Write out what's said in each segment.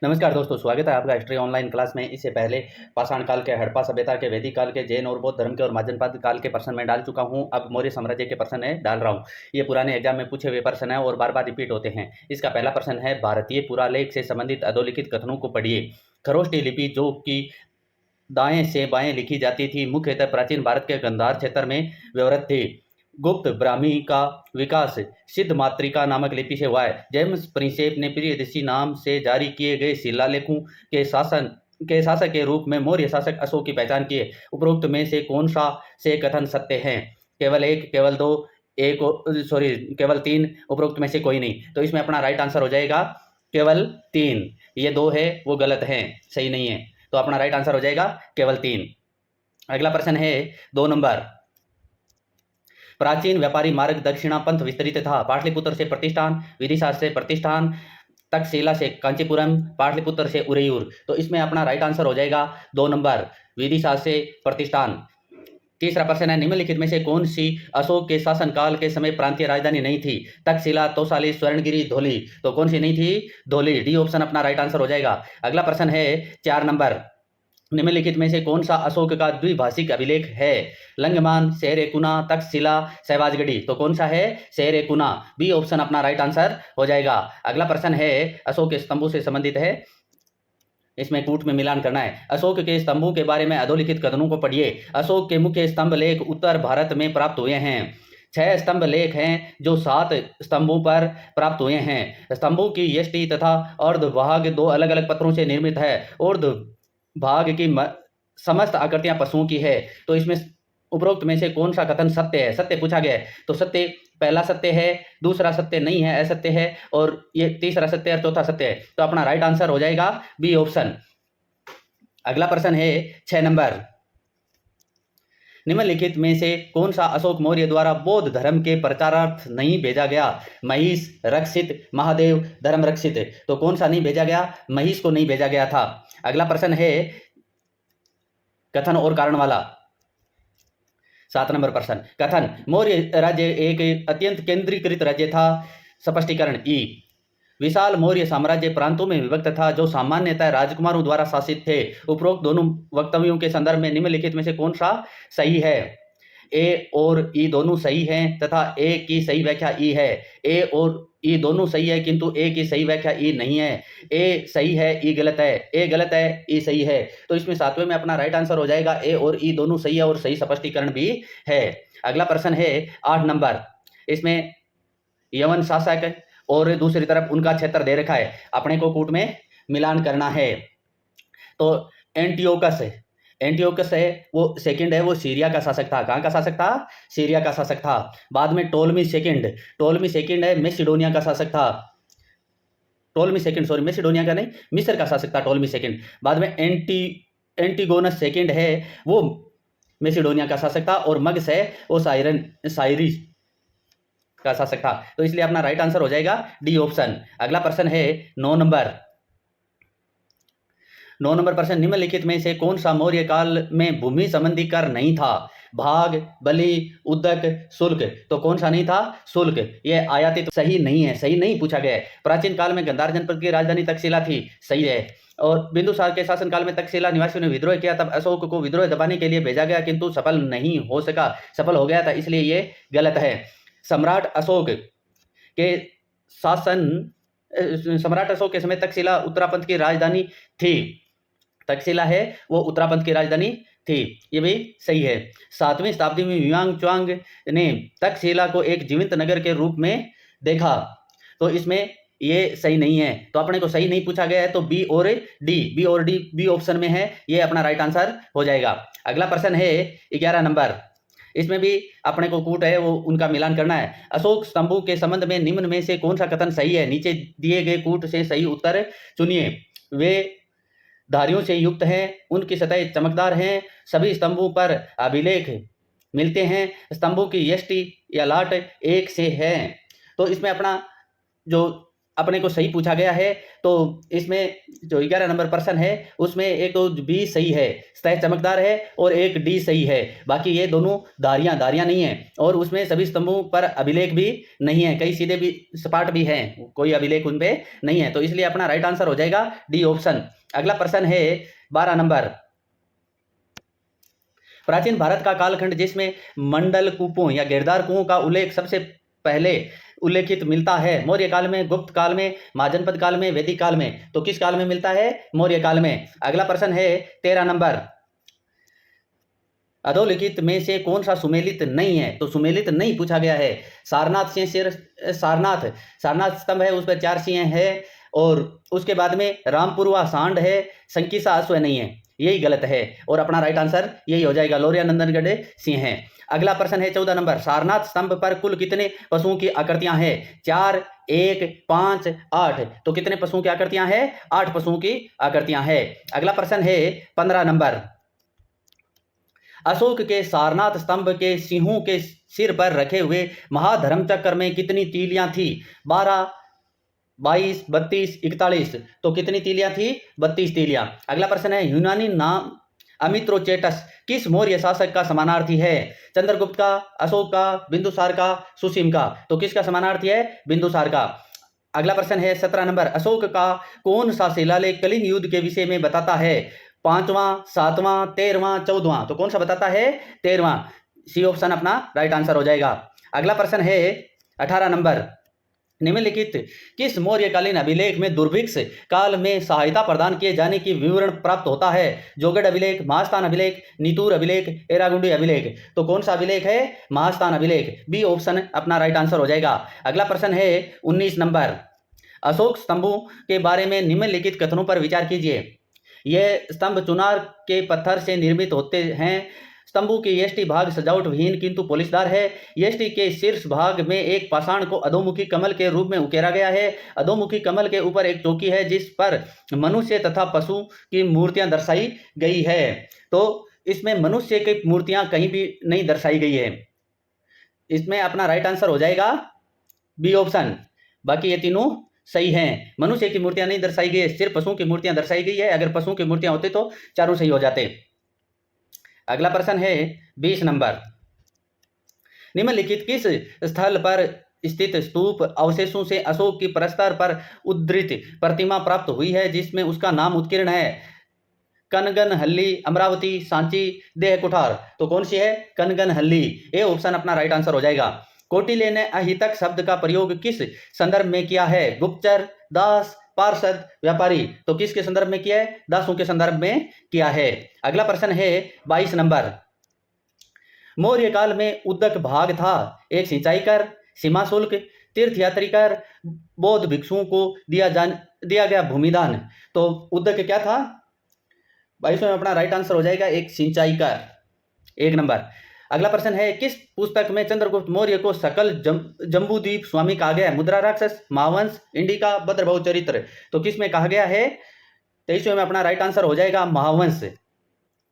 नमस्कार दोस्तों, स्वागत है आपका हिस्ट्री ऑनलाइन क्लास में। इससे पहले पाषाण काल के, हड़प्पा सभ्यता के, वैदिक काल के, जैन और बौद्ध धर्म के और महाजनपद काल के प्रश्न में डाल चुका हूं। अब मौर्य साम्राज्य के प्रश्न है डाल रहा हूं। ये पुराने एग्जाम में पूछे हुए प्रश्न है और बार बार रिपीट होते हैं। इसका पहला प्रश्न है, भारतीय पुरालेख से संबंधित अधोलिखित कथनों को पढ़िए। खरोष्ठी लिपि जो कि दाएं से बाएं लिखी जाती थी, मुख्यतः प्राचीन भारत के गंधार क्षेत्र में व्यवहृत थी। गुप्त ब्राह्मी का विकास सिद्ध मातृका नामक लिपि से हुआ है। जेम्स प्रिंसेप ने प्रियदर्शी नाम से जारी किए गए शिलालेखों के शासक के रूप में मौर्य शासक अशोक की पहचान की है। उपरोक्त में से कौन सा से कथन सत्य है? केवल एक, केवल दो, केवल तीन, उपरोक्त में से कोई नहीं। तो इसमें अपना राइट आंसर हो जाएगा केवल तीन। ये दो है वो गलत है, सही नहीं है। तो अपना राइट आंसर हो जाएगा केवल तीन। अगला प्रश्न है 2 नंबर। प्राचीन व्यापारी मार्ग दक्षिणा पंथ विस्तरित था। पाटलिपुत्र से प्रतिष्ठान, विदिशा से प्रतिष्ठान, तक्षशिला से कांचीपुरम, पाटलिपुत्र से उरेयूर। तो इसमें अपना राइट आंसर हो जाएगा 2 नंबर, विदिशा से प्रतिष्ठान। तीसरा प्रश्न है, निम्नलिखित में से कौन सी अशोक के शासनकाल के समय प्रांतीय राजधानी नहीं थी? तक्षशिला, तौसाली, स्वर्णगिरी, धौली। तो कौन सी नहीं थी? धौली। डी ऑप्शन अपना राइट आंसर हो जाएगा। अगला प्रश्न है 4 नंबर। निम्नलिखित में से कौन सा अशोक का द्विभाषिक अभिलेख है? लंगमान, शेर-ए-कुना, तक्षशिला, सहवाजगढ़ी। तो कौन सा है? शेर-ए-कुना। बी ऑप्शन अपना राइट आंसर हो जाएगा। अगला प्रश्न है अशोक के स्तंभों से संबंधित है, इसमें कूट में मिलान करना है। अशोक के स्तंभों के बारे में अधोलिखित कथनों को पढ़िए। अशोक के मुख्य स्तंभ लेख उत्तर भारत में प्राप्त हुए हैं। 6 स्तंभ लेख हैं जो 7 स्तंभों पर प्राप्त हुए हैं। स्तंभों की यष्टि तथा अर्ध भाग 2 अलग अलग पत्थरों से निर्मित है। अर्ध भाग की समस्त आकृतियां पशुओं की है। तो इसमें उपरोक्त में से कौन सा कथन सत्य है? सत्य पूछा गया है तो सत्य, पहला सत्य है, दूसरा सत्य नहीं है, असत्य है, और ये तीसरा सत्य और चौथा सत्य है। तो अपना राइट आंसर हो जाएगा बी ऑप्शन। अगला प्रश्न है 6 नंबर। निम्नलिखित में से कौन सा अशोक मौर्य द्वारा बौद्ध धर्म के प्रचारार्थ नहीं भेजा गया? महिष, रक्षित, महादेव, धर्म रक्षित। तो कौन सा नहीं भेजा गया? महिष को नहीं भेजा गया था। अगला प्रश्न है कथन और कारण वाला। 7 नंबर प्रश्न, कथन, मौर्य राज्य एक अत्यंत केंद्रीकृत राज्य था। स्पष्टीकरण ई, विशाल मौर्य साम्राज्य प्रांतों में विभक्त था जो सामान्यतः राजकुमारों द्वारा शासित थे। उपरोक्त दोनों वक्तव्यों के संदर्भ में निम्नलिखित में से कौन सा सही है? ए और ई दोनों सही हैं तथा ए की सही व्याख्या ई है। ए और ई दोनों सही है किंतु ए की सही व्याख्या ई नहीं है। ए सही है, ई गलत है। ए गलत है, ई सही है। तो इसमें 7वें में अपना राइट आंसर हो जाएगा ए और ई दोनों सही है और सही स्पष्टीकरण भी है। अगला प्रश्न है 8 नंबर। इसमें यवन शासक और दूसरी तरफ उनका क्षेत्र दे रखा है, अपने को कूट में मिलान करना है। तो एंटियोकस है वो सेकंड है, वो सीरिया का शासक था। कहाँ का शासक था? सीरिया का शासक था। बाद में टोलमी सेकंड है, मेसिडोनिया का शासक था। मेसिडोनिया का नहीं, मिस्र का शासक था टोलमी सेकंड। बाद में एंटीगोनस सेकंड है, वो मेसिडोनिया का शासक था। और मग्स है वो साइरिस का शासक था। तो इसलिए अपना राइट आंसर हो जाएगा डी ऑप्शन। अगला प्रश्न है 9 नंबर। 9 नंबर प्रश्न, निम्नलिखित में से कौन सा मौर्य काल में भूमि संबंधी कर नहीं था? भाग, बलि, उदक, शुल्क। तो कौन सा नहीं था? शुल्क। यह आयातित सही नहीं है, सही नहीं पूछा गया है। प्राचीन काल में गंधार जनपद की राजधानी तक्षशिला थी, सही है। और बिंदुसार के शासनकाल में तक्षशिला निवासियों ने विद्रोह किया, तब अशोक को विद्रोह दबाने के लिए भेजा गया किंतु सफल नहीं हो सका, सफल हो गया था, इसलिए ये गलत है। सम्राट अशोक के समय तक्षशिला उत्तरापंथ की राजधानी थी। तक्षशिला है वो उत्तरापंथ की राजधानी थी, ये भी सही है। 7वीं शताब्दी में युआंग च्वांग ने तक्षशिला को एक जीवित नगर के रूप में देखा। तो इसमें ये सही नहीं है, तो अपने को सही नहीं पूछा गया है। तो बी और डी बी ऑप्शन में है, ये अपना राइट आंसर हो जाएगा। अगला प्रश्न है 11 नंबर। इसमें भी अपने को कूट है वो उनका मिलान करना है। अशोक स्तंभों के संबंध में निम्न में से कौन सा कथन सही है? नीचे दिए गए कूट से सही उत्तर चुनिए। वे धारियों से युक्त हैं, उनकी सतह चमकदार हैं, सभी स्तंभों पर अभिलेख मिलते हैं, स्तंभों की यष्टि या लाट एक से है। तो इसमें अपना जो अपने को सही पूछा गया है। तो इसमें जो 11 नंबर प्रश्न है उसमें एक तो बी सही है, सतह चमकदार है, और एक डी सही है। बाकी ये दोनों धारियां नहीं है, और उसमें सभी स्तंभों पर अभिलेख भी नहीं है, कई सीधे भी सपाट भी हैं, कोई अभिलेख उन पे नहीं है। तो इसलिए अपना राइट आंसर हो जाएगा डी ऑप्शन। अगला प्रश्न है 12 नंबर। प्राचीन भारत का कालखंड जिसमें मंडल कूपों या घेरदार कुओं का उल्लेख सबसे पहले उल्लेखित मिलता है, मौर्य काल में, गुप्त काल में, महाजनपद काल में, वैदिक काल में। तो किस काल में मिलता है? मौर्य काल में। अगला प्रश्न है 13 नंबर। अधोलिखित में से कौन सा सुमेलित नहीं है? तो सुमेलित नहीं पूछा गया है। सारनाथ सिंह सारनाथ स्तंभ है, उस पर 4 सिंह है, और उसके बाद में रामपुरवा सांड है, संकीसा अश्व नहीं है, यही गलत है, और अपना राइट आंसर यही हो जाएगा, लौरिया नंदनगढ़ सिंह है। अगला प्रश्न है 14 नंबर। सारनाथ स्तंभ पर कुल कितने पशुओं की आकृतियां हैं? 4, 1, 5, 8। तो कितने पशुओं की आकृतियां हैं? 8 पशुओं की आकृतियां हैं। अगला प्रश्न है 15 नंबर। अशोक के सारनाथ स्तंभ के सिंहों के सिर पर रखे हुए महाधर्म चक्र में कितनी तीलियां थी? 12, 22, 32, 41। तो कितनी तीलियां थी? 32 तीलियां। अगला प्रश्न है यूनानी नाम अमित्रोचेटस किस मौर्य शासक का समानार्थी है? चंद्रगुप्त का, अशोक का, बिंदुसार का, सुसीम का। तो किसका समानार्थी है? बिंदुसार का। अगला प्रश्न है 17 नंबर। अशोक का कौन सा शिलालेख कलिंग युद्ध के विषय में बताता है? 5वां, 7वां, 13वां, 14वां। तो कौन सा बताता है? 13वां। सी ऑप्शन अपना राइट आंसर हो जाएगा। अगला प्रश्न है 18 नंबर। निम्नलिखित किस मौर्यकालीन अभिलेख में दुर्भिक्ष काल में सहायता प्रदान किए जाने की विवरण प्राप्त होता है? जोगढ़ अभिलेख, महास्थान अभिलेख, नीतूर अभिलेख, एरागुंडी अभिलेख। तो कौन सा अभिलेख है? महास्थान अभिलेख। बी ऑप्शन अपना राइट आंसर हो जाएगा। अगला प्रश्न है 19 नंबर। अशोक स्तंभों के बारे में निम्नलिखित कथनों पर विचार कीजिए। यह स्तंभ चुनार के पत्थर से निर्मित होते हैं। स्तंभों की यष्टि भाग सजावट विहीन किंतु पोलिशदार है। यष्टि के शीर्ष भाग में एक पाषाण को अधोमुखी कमल के रूप में उकेरा गया है। अधोमुखी कमल के ऊपर एक चौकी है जिस पर मनुष्य तथा पशु की मूर्तियां दर्शाई गई है। तो इसमें मनुष्य की मूर्तियां कहीं भी नहीं दर्शाई गई है। इसमें अपना राइट आंसर हो जाएगा बी ऑप्शन। बाकी ये तीनों सही हैं। मनुष्य की मूर्तियां नहीं दर्शाई गई है, सिर्फ पशुओं की मूर्तियां दर्शाई गई है। अगर पशुओं की मूर्तियां होती तो चारों सही हो जाते। अगला प्रश्न है 20 नंबर। निम्नलिखित किस स्थल पर स्थित स्तूप अवशेषों से अशोक की प्रस्तर पर उद्धृत प्रतिमा प्राप्त हुई है जिसमें उसका नाम उत्कीर्ण है? कनगनहल्ली, अमरावती, सांची, देह कुठार। तो कौन सी है? कनगनहल्ली। ए ऑप्शन अपना राइट आंसर हो जाएगा। कौटिल्य ने अहितक शब्द का प्रयोग किस संदर्भ में किया है? गुप्तचर, दास, पार्षद, व्यापारी। तो किसके संदर्भ में किया है? दासों के संदर्भ में किया है। अगला प्रश्न है 22 नंबर। मौर्य काल में उद्दक भाग था। एक सिंचाई कर, सीमा शुल्क, तीर्थयात्री कर, बौद्ध भिक्षुओं को दिया गया भूमिदान। तो उद्दक क्या था? 22 में अपना राइट आंसर हो जाएगा एक सिंचाई कर, 1 नंबर। अगला प्रश्न है किस पुस्तक में चंद्रगुप्त मौर्य को सकल जम्बूद्वीप स्वामी कहा गया है? मुद्रा राक्षस, महावंश, इंडिका, भद्रभव चरित्र। तो किस में कहा गया है? 23वें में अपना राइट आंसर हो जाएगा महावंश,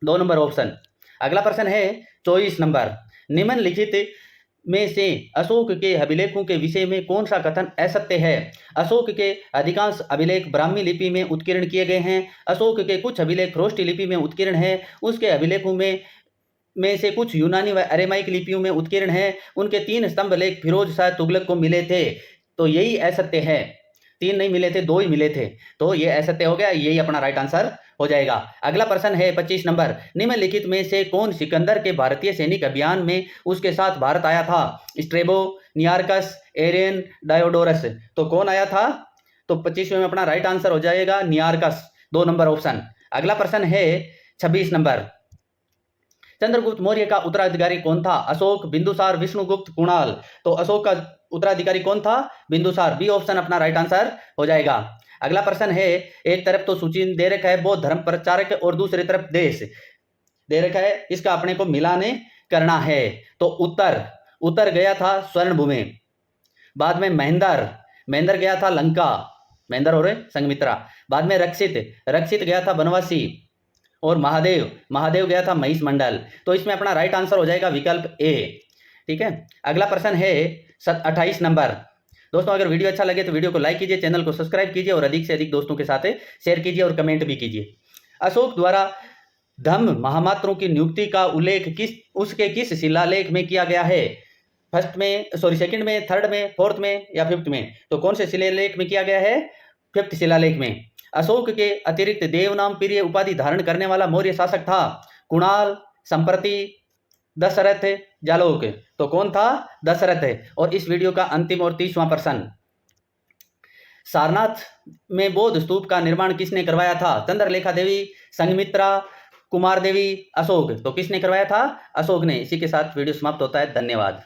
2 नंबर ऑप्शन। अगला प्रश्न है 24 नंबर। निम्नलिखित में से अशोक के अभिलेखों के विषय में कौन सा कथन असत्य है? अशोक के अधिकांश अभिलेख ब्राह्मी लिपि में उत्कीर्ण किए गए हैं। अशोक के कुछ अभिलेख ख्रोष्टी लिपि में उत्कीर्ण है। उसके अभिलेखों में से कुछ यूनानी व अरेमाइक लिपियों में उत्कीर्ण है। उनके 3 स्तंभ लेख फिरोज शाह तुगलक को मिले थे। तो यही असत्य है। 3 नहीं मिले थे, 2 ही मिले थे। तो ये असत्य हो गया, यही अपना राइट आंसर हो जाएगा। अगला प्रश्न है 25 नंबर। निम्नलिखित में से कौन सिकंदर के भारतीय सैनिक अभियान में उसके साथ भारत आया था? Strabo, Nearchus, Arrian, Diodorus. तो कौन आया था? तो 25वें में अपना राइट आंसर हो जाएगा नियार्कस, 2 नंबर ऑप्शन। अगला प्रश्न है 26 नंबर। चंद्रगुप्त मौर्य का उत्तराधिकारी कौन था? अशोक, बिंदुसार, विष्णुगुप्त, कुणाल। तो अशोक का उत्तराधिकारी कौन था? बिंदुसार, बी ऑप्शन अपना राइट आंसर हो जाएगा। अगला प्रश्न है, एक तरफ तो सूची दे रखा है बौद्ध धर्म प्रचारक और दूसरी तरफ देश दे रखा है, इसका अपने को मिलाने करना है। तो उत्तर गया था स्वर्ण भूमि, बाद में महेंद्र गया था लंका, महेंद्र और संघमित्रा। बाद में रक्षित गया था बनवासी, और महादेव गया था महिष मंडल। तो इसमें अपना राइट आंसर हो जाएगा विकल्प ए। ठीक है। अगला प्रश्न है 28 नंबर। दोस्तों अगर वीडियो अच्छा लगे तो वीडियो को लाइक कीजिए, चैनल को सब्सक्राइब कीजिए और अधिक से अधिक दोस्तों के साथ शेयर कीजिए और कमेंट भी कीजिए। अशोक द्वारा धम्म महामात्रों की नियुक्ति का उल्लेख किस शिलालेख में किया गया है? सेकंड में, थर्ड में, फोर्थ में या फिफ्थ में? तो कौन से शिलालेख में किया गया है? फिफ्थ शिलालेख में। अशोक के अतिरिक्त देवनाम प्रिय उपाधि धारण करने वाला मौर्य शासक था कुणाल, संप्रति, दशरथ, जालोक। तो कौन था? दशरथ है। और इस वीडियो का अंतिम और 30वां प्रश्न, सारनाथ में बौद्ध स्तूप का निर्माण किसने करवाया था? चंद्रलेखा देवी, संघमित्रा, कुमार देवी, अशोक। तो किसने करवाया था? अशोक ने। इसी के साथ वीडियो समाप्त होता है। धन्यवाद।